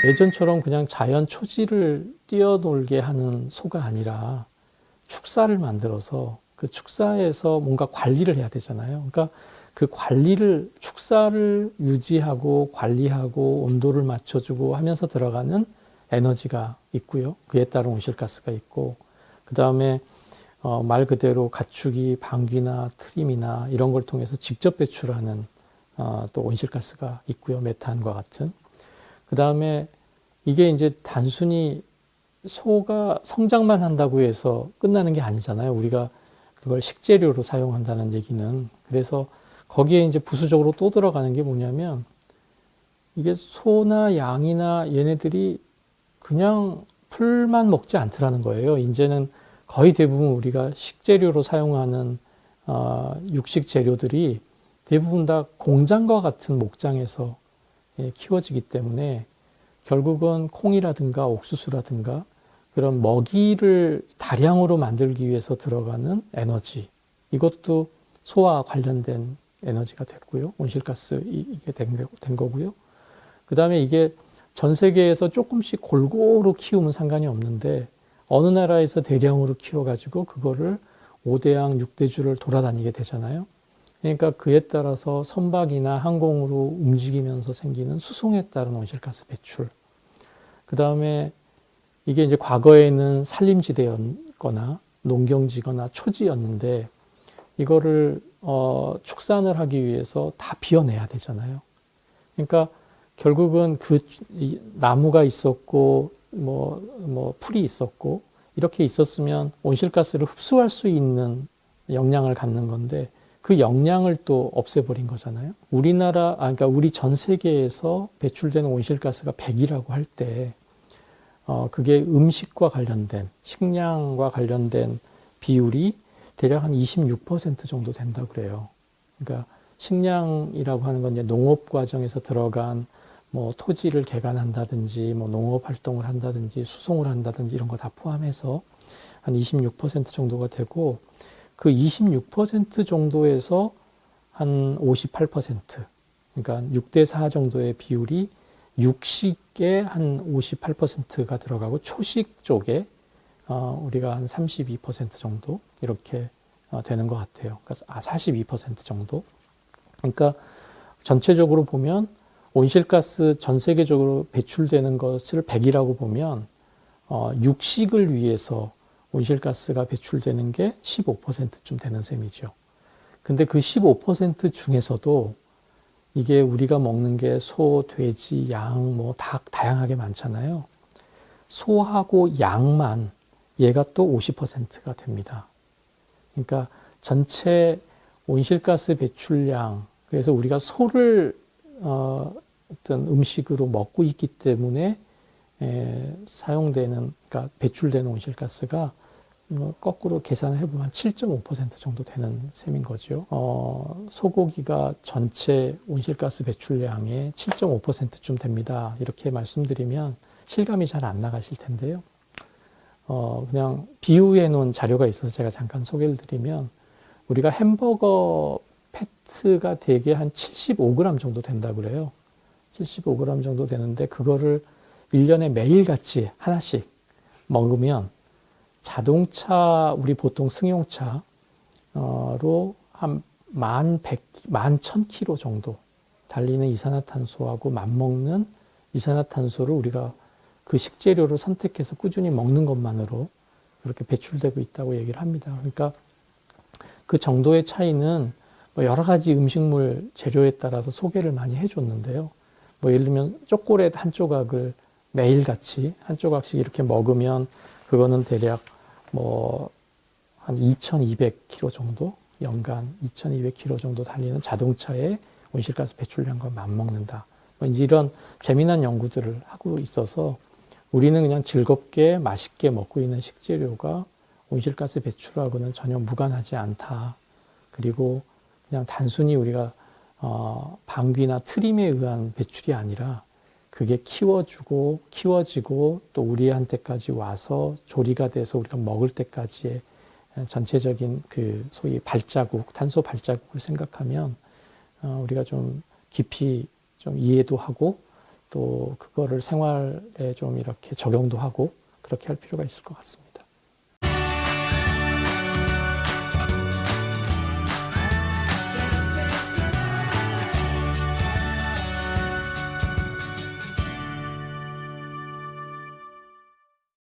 예전처럼 그냥 자연 초지를 뛰어놀게 하는 소가 아니라 축사를 만들어서 그 축사에서 뭔가 관리를 해야 되잖아요. 그러니까 그 관리를, 축사를 유지하고 관리하고 온도를 맞춰주고 하면서 들어가는 에너지가 있고요. 그에 따른 온실가스가 있고, 그 다음에 말 그대로 가축이 방귀나 트림이나 이런 걸 통해서 직접 배출하는 또 온실가스가 있고요. 메탄과 같은. 그 다음에 이게 이제 단순히 소가 성장만 한다고 해서 끝나는 게 아니잖아요. 우리가 그걸 식재료로 사용한다는 얘기는. 그래서 거기에 이제 부수적으로 또 들어가는 게 뭐냐면, 이게 소나 양이나 얘네들이 그냥 풀만 먹지 않더라는 거예요. 이제는 거의 대부분 우리가 식재료로 사용하는 육식 재료들이 대부분 다 공장과 같은 목장에서 키워지기 때문에 결국은 콩이라든가 옥수수라든가 그런 먹이를 다량으로 만들기 위해서 들어가는 에너지, 이것도 소와 관련된 에너지가 됐고요. 온실가스 이게 된 거고요. 그 다음에 이게 전 세계에서 조금씩 골고루 키우면 상관이 없는데 어느 나라에서 대량으로 키워가지고 그거를 5대양 6대주를 돌아다니게 되잖아요. 그러니까 그에 따라서 선박이나 항공으로 움직이면서 생기는 수송에 따른 온실가스 배출. 그 다음에 이게 이제 과거에는 산림지대였거나 농경지거나 초지였는데 이거를 축산을 하기 위해서 다 비워내야 되잖아요. 그러니까 결국은 그 나무가 있었고 뭐 풀이 있었고 이렇게 있었으면 온실가스를 흡수할 수 있는 역량을 갖는 건데 그 역량을 또 없애버린 거잖아요. 그러니까 우리 전 세계에서 배출되는 온실가스가 100이라고 할 때, 그게 음식과 관련된, 식량과 관련된 비율이 대략 한 26% 정도 된다고 그래요. 그러니까 식량이라고 하는 건 이제 농업 과정에서 들어간 뭐 토지를 개간한다든지, 뭐 농업 활동을 한다든지, 수송을 한다든지 이런 거 다 포함해서 한 26% 정도가 되고, 그 26% 정도에서 한 58%, 그러니까 6대4 정도의 비율이 육식에 한 58%가 들어가고 초식 쪽에 우리가 한 32% 정도 이렇게 되는 것 같아요. 그러니까 42% 정도. 그러니까 전체적으로 보면 온실가스 전 세계적으로 배출되는 것을 100이라고 보면 육식을 위해서 온실가스가 배출되는 게 15%쯤 되는 셈이죠. 근데 그 15% 중에서도 이게 우리가 먹는 게 소, 돼지, 양, 뭐 닭 다양하게 많잖아요. 소하고 양만 얘가 또 50%가 됩니다. 그러니까 전체 온실가스 배출량, 그래서 우리가 소를 어떤 음식으로 먹고 있기 때문에 사용되는, 그러니까 배출되는 온실가스가 거꾸로 계산을 해보면 7.5% 정도 되는 셈인 거죠. 소고기가 전체 온실가스 배출량의 7.5%쯤 됩니다. 이렇게 말씀드리면 실감이 잘 안 나가실 텐데요. 그냥 비유해 놓은 자료가 있어서 제가 잠깐 소개를 드리면, 우리가 햄버거 패트가 대개 한 75g 정도 된다고 그래요. 75g 정도 되는데 그거를 1년에 매일같이 하나씩 먹으면 자동차, 우리 보통 승용차로 한 11,000km 정도 달리는 이산화탄소하고 맞먹는 이산화탄소를 우리가 그 식재료를 선택해서 꾸준히 먹는 것만으로 그렇게 배출되고 있다고 얘기를 합니다. 그러니까 그 정도의 차이는 뭐 여러 가지 음식물 재료에 따라서 소개를 많이 해줬는데요. 뭐 예를 들면 초콜릿 한 조각을 매일같이 한 조각씩 이렇게 먹으면 그거는 대략 뭐 한 2,200km 정도, 연간 2,200km 정도 달리는 자동차의 온실가스 배출량과 맞먹는다. 뭐 이제 이런 재미난 연구들을 하고 있어서 우리는 그냥 즐겁게 맛있게 먹고 있는 식재료가 온실가스 배출하고는 전혀 무관하지 않다. 그리고 그냥 단순히 우리가 방귀나 트림에 의한 배출이 아니라 그게 키워지고 또 우리한테까지 와서 조리가 돼서 우리가 먹을 때까지의 전체적인 그 소위 발자국, 탄소 발자국을 생각하면 우리가 좀 깊이 좀 이해도 하고 또 그거를 생활에 좀 이렇게 적용도 하고 그렇게 할 필요가 있을 것 같습니다.